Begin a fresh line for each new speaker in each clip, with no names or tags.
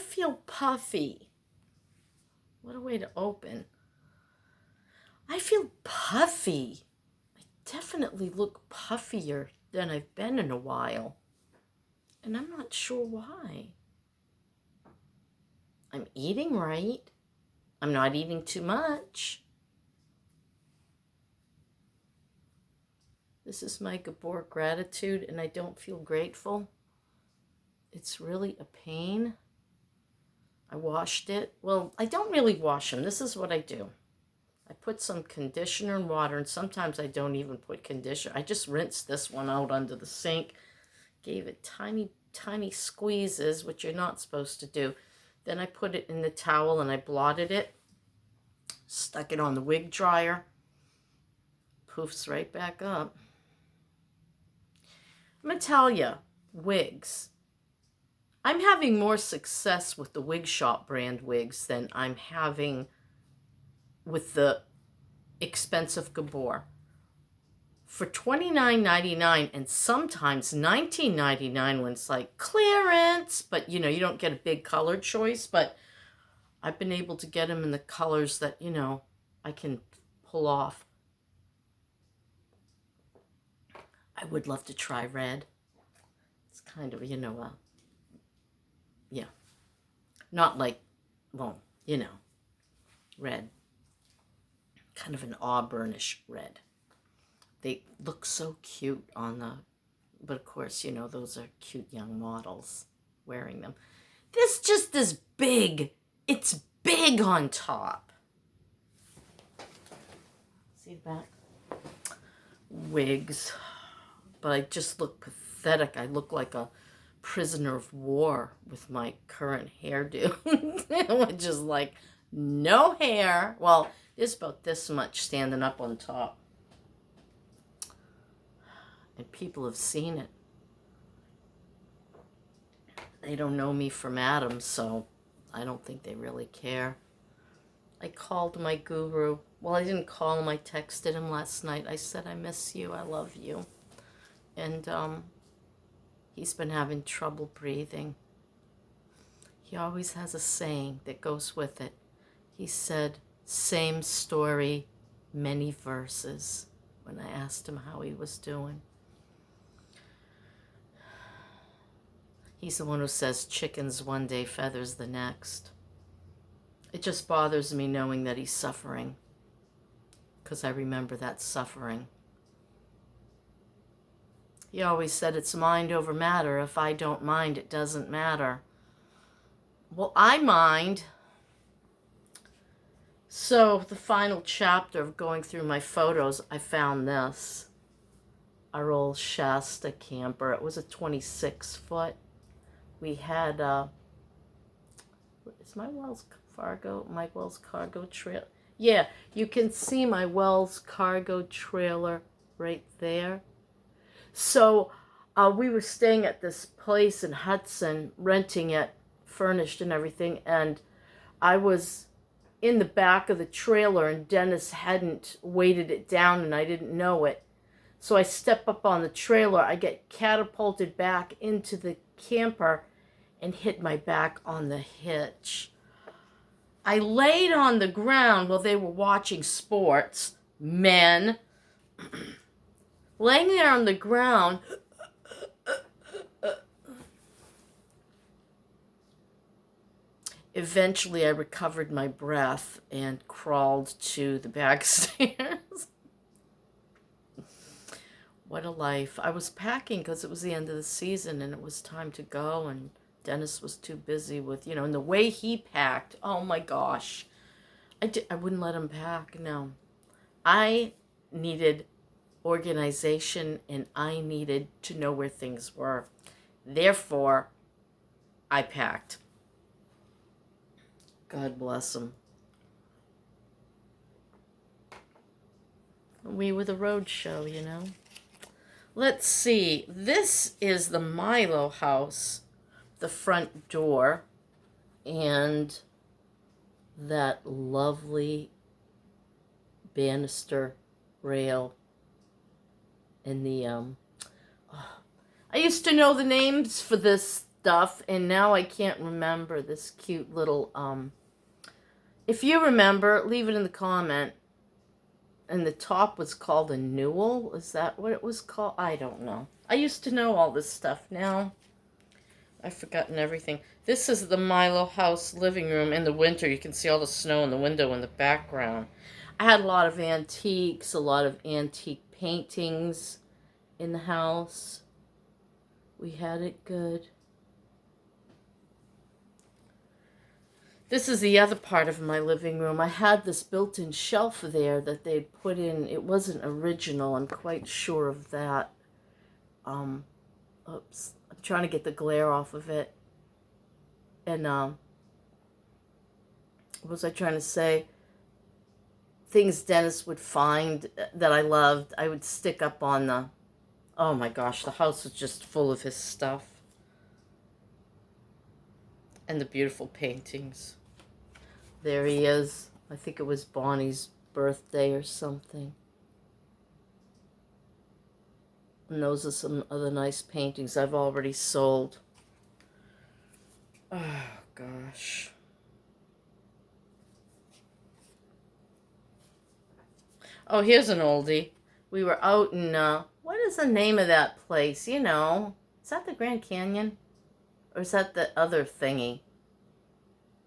feel puffy. What a way to open. I feel puffy. I definitely look puffier than I've been in a while. And I'm not sure why. I'm eating right. I'm not eating too much. This is my Gabor gratitude, and I don't feel grateful. It's really a pain. I washed it. Well, I don't really wash them. This is what I do. I put some conditioner and water, and sometimes I don't even put conditioner. I just rinsed this one out under the sink, gave it tiny, tiny squeezes, which you're not supposed to do. Then I put it in the towel and I blotted it, stuck it on the wig dryer, poofs right back up. I'm going to tell you, wigs. I'm having more success with the Wig Shop brand wigs than I'm having with the expensive Gabor. For $29.99 and sometimes $19.99 when it's like clearance, but you don't get a big color choice, but I've been able to get them in the colors that, I can pull off. I would love to try red. It's kind of, yeah. Not like, red. Kind of an auburnish red. They look so cute on but of course, those are cute young models wearing them. This just is big. It's big on top. See that? Wigs. But I just look pathetic. I look like a prisoner of war with my current hairdo. Which is like no hair. Well, there's about this much standing up on top. And people have seen it. They don't know me from Adam, so I don't think they really care. I called my guru. Well, I didn't call him. I texted him last night. I said, I miss you. I love you. And he's been having trouble breathing. He always has a saying that goes with it. He said, same story, many verses, when I asked him how he was doing. He's the one who says chickens one day, feathers the next. It just bothers me knowing that he's suffering, because I remember that suffering. He always said it's mind over matter. If I don't mind, it doesn't matter. Well, I mind. So the final chapter of going through my photos, I found this. Our old Shasta camper. It was a 26-foot. We had, is my Wells Fargo, Mike Wells cargo trailer? Yeah, you can see my Wells cargo trailer right there. So we were staying at this place in Hudson, renting it, furnished and everything, and I was in the back of the trailer and Dennis hadn't weighted it down and I didn't know it. So I step up on the trailer, I get catapulted back into the camper and hit my back on the hitch. I laid on the ground while they were watching sports, men, laying there on the ground. Eventually, I recovered my breath and crawled to the back stairs. What a life. I was packing because it was the end of the season and it was time to go, and Dennis was too busy with, and the way he packed, oh my gosh. I wouldn't let him pack, no. I needed organization and I needed to know where things were. Therefore, I packed. God bless him. We were the road show, Let's see. This is the Milo house, the front door, and that lovely banister rail and the I used to know the names for this stuff, and now I can't remember this cute little, if you remember, leave it in the comment. And the top was called a newel. Is that what it was called? I don't know. I used to know all this stuff. Now I've forgotten everything. This is the Milo house living room. In the winter, you can see all the snow in the window in the background. I had a lot of antiques, a lot of antique paintings in the house. We had it good. This is the other part of my living room. I had this built-in shelf there that they'd put in. It wasn't original. I'm quite sure of that. Oops. I'm trying to get the glare off of it. And, what was I trying to say? Things Dennis would find that I loved, I would stick up on the... Oh my gosh, the house was just full of his stuff. And the beautiful paintings. There he is. I think it was Bonnie's birthday or something. And those are some other nice paintings I've already sold. Oh, gosh. Oh, here's an oldie. We were out in, what is the name of that place? You know, is that the Grand Canyon? Or is that the other thingy?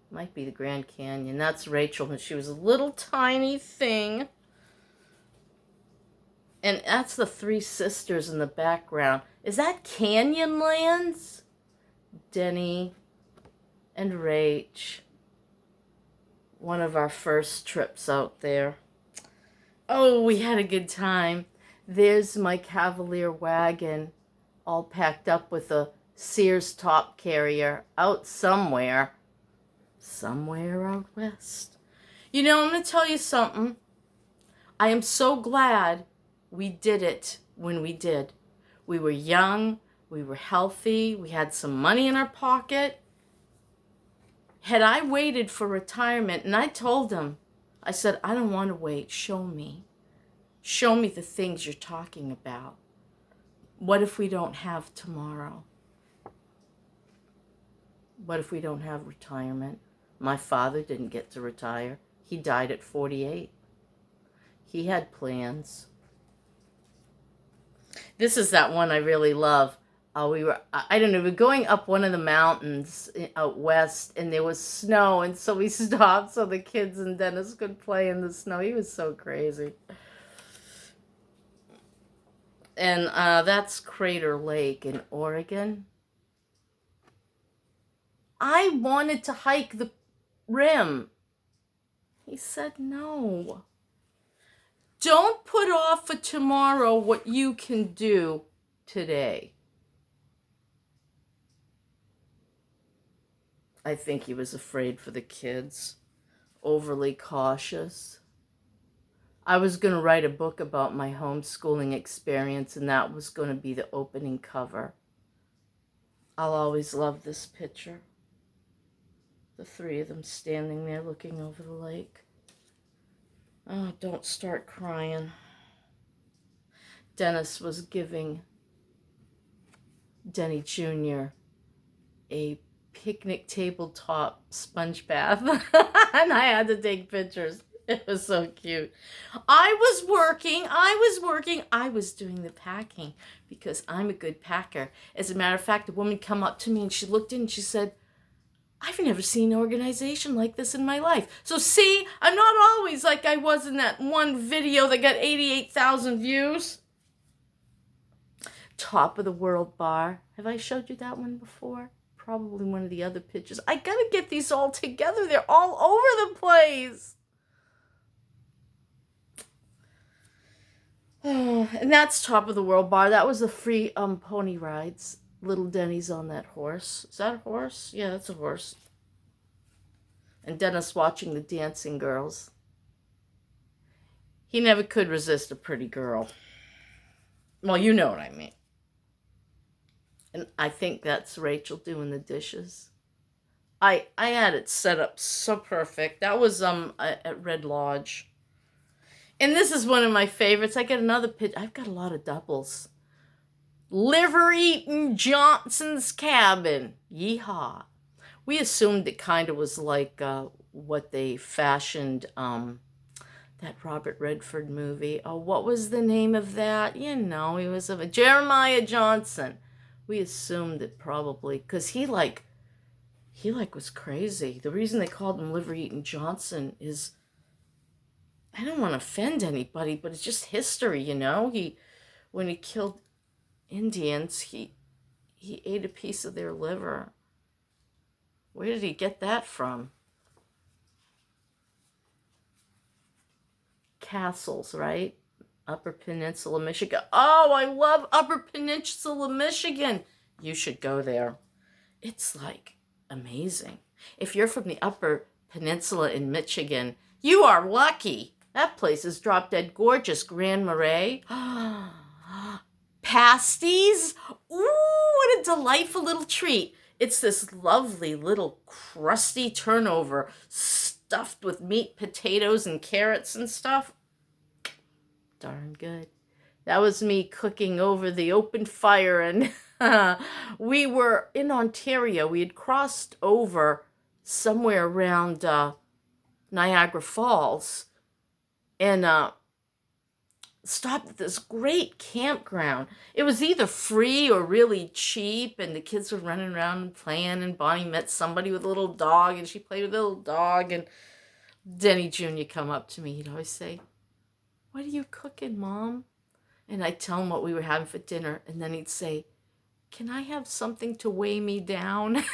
Might be the Grand Canyon. That's Rachel when she was a little tiny thing. And that's the three sisters in the background. Is that Canyonlands? Denny and Rach. One of our first trips out there. Oh, we had a good time. There's my Cavalier wagon, all packed up with a Sears top carrier out somewhere out west. You know, I'm going to tell you something. I am so glad we did it when we did. We were young, we were healthy, we had some money in our pocket. Had I waited for retirement, and I told him, I said, I don't want to wait, show me. Show me the things you're talking about. What if we don't have tomorrow? What if we don't have retirement? My father didn't get to retire. He died at 48. He had plans. This is that one I really love. We were going up one of the mountains out west, and there was snow, and so we stopped so the kids and Dennis could play in the snow. He was so crazy. And that's Crater Lake in Oregon. I wanted to hike the rim. He said no. Don't put off for tomorrow what you can do today. I think he was afraid for the kids. Overly cautious. I was going to write a book about my homeschooling experience, and that was going to be the opening cover. I'll always love this picture. The three of them standing there looking over the lake. Oh, don't start crying. Dennis was giving Denny Jr. a picnic tabletop sponge bath, and I had to take pictures. It was so cute. I was doing the packing because I'm a good packer. As a matter of fact, a woman come up to me and she looked in and she said, I've never seen an organization like this in my life. So see, I'm not always like I was in that one video that got 88,000 views. Top of the World Bar. Have I showed you that one before? Probably one of the other pictures. I gotta get these all together. They're all over the place. Oh, and that's Top of the World Bar. That was the free pony rides. Little Denny's on that horse. Is that a horse? Yeah, that's a horse. And Dennis watching the dancing girls. He never could resist a pretty girl. Well, you know what I mean. And I think that's Rachel doing the dishes. I had it set up so perfect. That was at Red Lodge. And this is one of my favorites. I got another picture. I've got a lot of doubles. Liver-eating Johnson's cabin. Yeehaw. We assumed it kind of was like what they fashioned, that Robert Redford movie. Oh, what was the name of that? You know, he was a Jeremiah Johnson. We assumed it probably, because he was crazy. The reason they called him Liver-eating Johnson is, I don't want to offend anybody, but it's just history, you know? When he killed Indians, he ate a piece of their liver. Where did he get that from? Castles, right? Upper Peninsula, Michigan. Oh, I love Upper Peninsula, Michigan. You should go there. It's like amazing. If you're from the Upper Peninsula in Michigan, you are lucky. That place is drop dead gorgeous. Grand Marais. Pasties. Ooh, what a delightful little treat. It's this lovely little crusty turnover stuffed with meat, potatoes, and carrots and stuff. Darn good. That was me cooking over the open fire, and we were in Ontario. We had crossed over somewhere around Niagara Falls and stopped at this great campground. It was either free or really cheap, and the kids were running around and playing, and Bonnie met somebody with a little dog, and she played with a little dog, and Denny Jr. come up to me. He'd always say, "What are you cooking, Mom?" And I'd tell him what we were having for dinner, and then he'd say, "Can I have something to weigh me down?"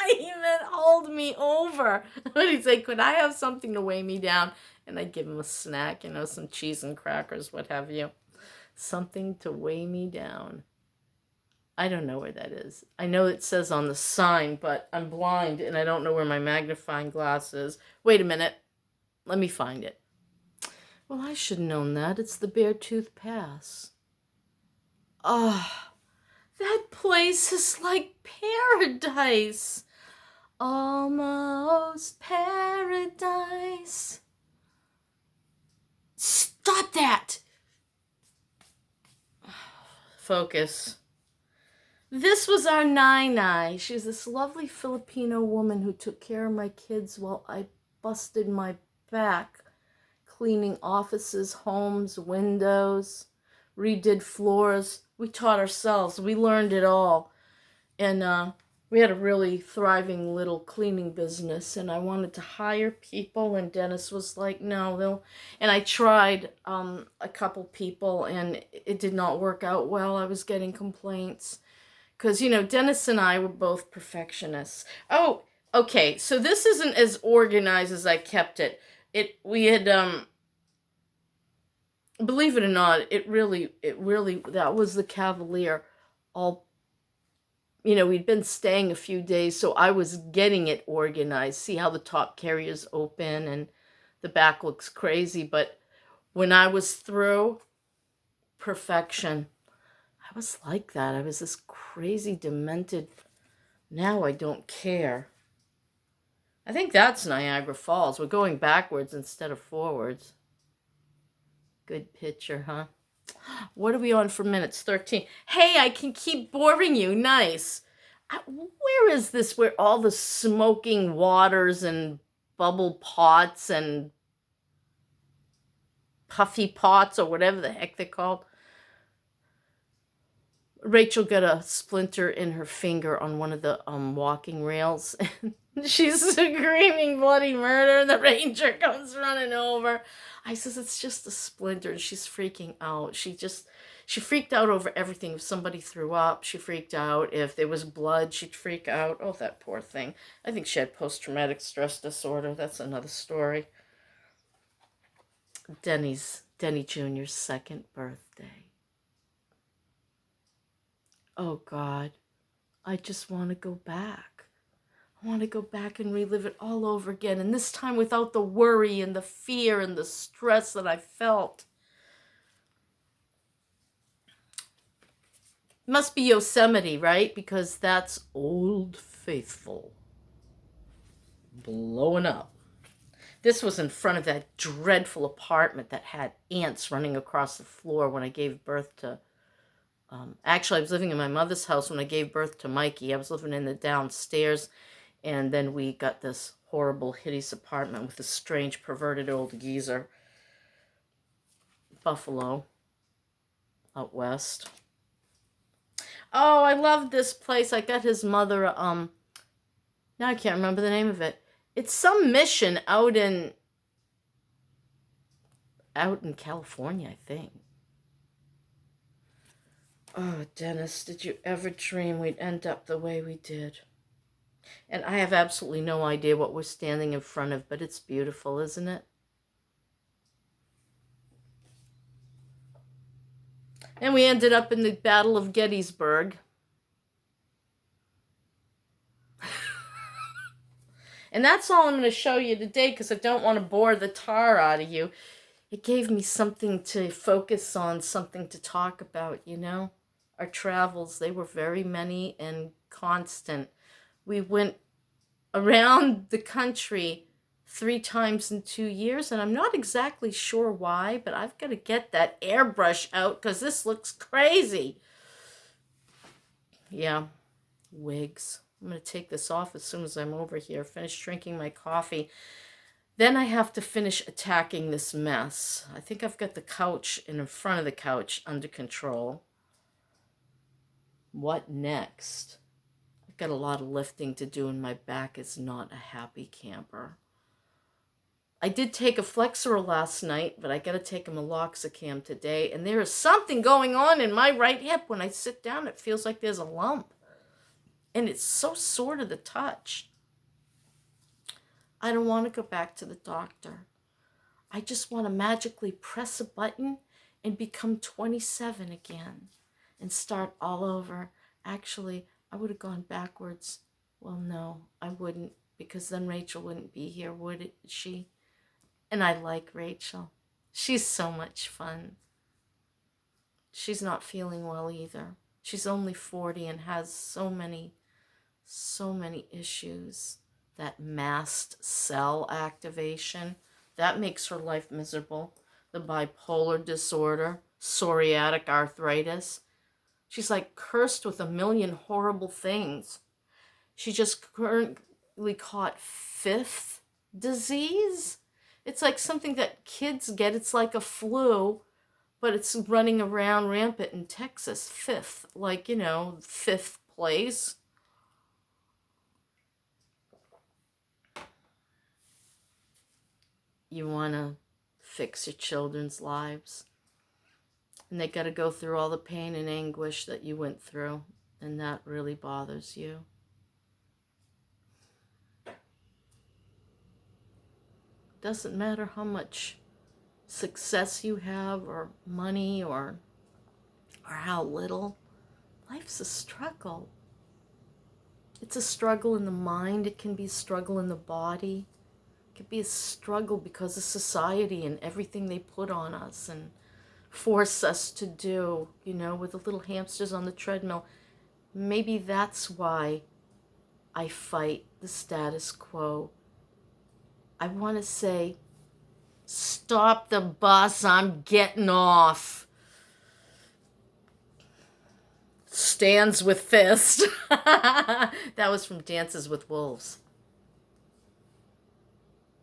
He meant hold me over. But he'd say, "Could I have something to weigh me down?" And I'd give him a snack, you know, some cheese and crackers, what have you. Something to weigh me down. I don't know where that is. I know it says on the sign, but I'm blind and I don't know where my magnifying glass is. Wait a minute. Let me find it. Well, I should have known that. It's the Beartooth Pass. Ah, that place is like paradise. Almost paradise. Stop that! Focus. This was our Nai. She was this lovely Filipino woman who took care of my kids while I busted my back cleaning offices, homes, windows, redid floors. We taught ourselves. We learned it all. And we had a really thriving little cleaning business, and I wanted to hire people, and Dennis was like, no, they'll... And I tried a couple people, and it did not work out well. I was getting complaints because, you know, Dennis and I were both perfectionists. Oh, okay, so this isn't as organized as I kept it. We had, believe it or not, it really, that was the Cavalier all. You know, we'd been staying a few days, so I was getting it organized. See how the top carrier's open and the back looks crazy. But when I was through, perfection. I was like that. I was this crazy, demented, now I don't care. I think that's Niagara Falls. We're going backwards instead of forwards. Good picture, huh? What are we on for minutes? 13. Hey, I can keep boring you. Nice. Where is this where all the smoking waters and bubble pots and puffy pots or whatever the heck they're called? Rachel got a splinter in her finger on one of the walking rails. She's screaming bloody murder. The ranger comes running over. I says, it's just a splinter. And she's freaking out. She freaked out over everything. If somebody threw up, she freaked out. If there was blood, she'd freak out. Oh, that poor thing. I think she had post-traumatic stress disorder. That's another story. Denny Jr.'s second birthday. Oh, God. I just want to go back. I want to go back and relive it all over again, and this time without the worry and the fear and the stress that I felt. Must be Yosemite, right? Because that's Old Faithful. Blowing up. This was in front of that dreadful apartment that had ants running across the floor when I gave birth to Actually, I was living in my mother's house when I gave birth to Mikey. I was living in the downstairs, and then we got this horrible, hideous apartment with a strange, perverted old geezer. Buffalo, out west. Oh, I love this place. I got his mother, now I can't remember the name of it. It's some mission out in California, I think. Oh, Dennis, did you ever dream we'd end up the way we did? And I have absolutely no idea what we're standing in front of, but it's beautiful, isn't it? And we ended up in the Battle of Gettysburg. And that's all I'm going to show you today because I don't want to bore the tar out of you. It gave me something to focus on, something to talk about, you know? Our travels, they were very many and constant. We went around the country 3 times in 2 years, and I'm not exactly sure why, but I've got to get that airbrush out because this looks crazy. Yeah, wigs. I'm going to take this off as soon as I'm over here, finish drinking my coffee. Then I have to finish attacking this mess. I think I've got the couch and in front of the couch under control. What next? I've got a lot of lifting to do and my back is not a happy camper. I did take a Flexeril last night, but I got to take a meloxicam today. And there is something going on in my right hip. When I sit down, it feels like there's a lump. And it's so sore to the touch. I don't want to go back to the doctor. I just want to magically press a button and become 27 again and start all over. Actually, I would have gone backwards. Well, no, I wouldn't, because then Rachel wouldn't be here, would she? And I like Rachel. She's so much fun. She's not feeling well either. She's only 40 and has so many issues. That mast cell activation, that makes her life miserable. The bipolar disorder, psoriatic arthritis. She's like cursed with a million horrible things. She just currently caught 5th disease. It's like something that kids get. It's like a flu, but it's running around rampant in Texas. 5th, like, 5th place. You want to fix your children's lives. And they got to go through all the pain and anguish that you went through. And that really bothers you. Doesn't matter how much success you have or money or how little. Life's a struggle. It's a struggle in the mind. It can be a struggle in the body. It could be a struggle because of society and everything they put on us and force us to do, with the little hamsters on the treadmill. Maybe that's why I fight the status quo. I want to say, stop the bus, I'm getting off. Stands with fist. That was from Dances with Wolves.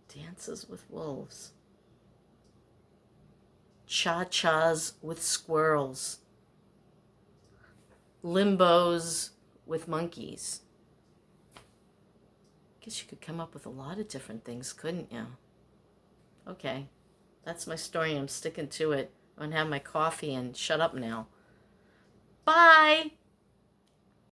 Dances with Wolves. Cha-chas with squirrels. Limbos with monkeys. Guess you could come up with a lot of different things, couldn't you? Okay, that's my story. I'm sticking to it. I'm going to have my coffee and shut up now. Bye!